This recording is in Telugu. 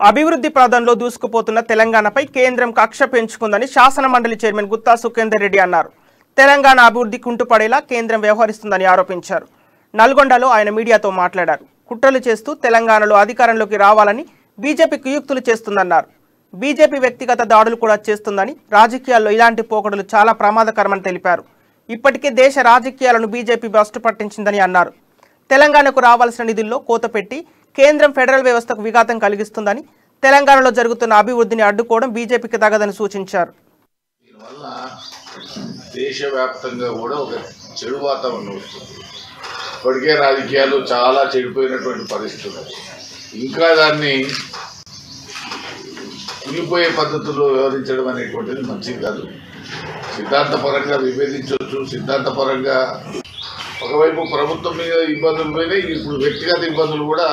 అభివృద్ధి ప్రాంతంలో దూసుకుపోతున్న తెలంగాణపై కేంద్రం కక్ష పెంచుకుందని శాసన మండలి చైర్మన్ గుత్తా సుఖేందర్ రెడ్డి అన్నారు. తెలంగాణ అభివృద్ధి కుంటుపడేలా కేంద్రం వ్యవహరిస్తుందని ఆరోపించారు. నల్గొండలో ఆయన మీడియాతో మాట్లాడారు. కుట్రలు చేస్తూ తెలంగాణలో అధికారంలోకి రావాలని బీజేపీ కుయుక్తులు చేస్తుందన్నారు. బీజేపీ వ్యక్తిగత దాడులు కూడా చేస్తుందని, రాజకీయాల్లో ఇలాంటి పోకడలు చాలా ప్రమాదకరమని తెలిపారు. ఇప్పటికే దేశ రాజకీయాలను బీజేపీ భ్రష్టు పట్టించిందని అన్నారు. తెలంగాణకు రావాల్సిన నిధుల్లో కోత పెట్టి కేంద్రం ఫెడరల్ వ్యవస్థకు విఘాతం కలిగిస్తుందని, తెలంగాణలో జరుగుతున్న అభివృద్ధిని అడ్డుకోవడం బీజేపీకి తగదని సూచించారు. దీనివల్ల దేశవ్యాప్తంగా కూడా ఒక చెడు వాతావరణం వస్తుంది. ఇప్పటికే రాజకీయాలు చాలా చెడిపోయినటువంటి పరిస్థితులు, ఇంకా దాన్ని కులిపోయే పద్ధతుల్లో వ్యవహరించడం అనేటువంటిది మంచిది కాదు. సిద్ధాంతపరంగా విభేదించవచ్చు. సిద్ధాంతపరంగా ఒకవైపు ప్రభుత్వం మీద ఇబ్బందులు పోయినాయి, ఇప్పుడు వ్యక్తిగత ఇబ్బందులు కూడా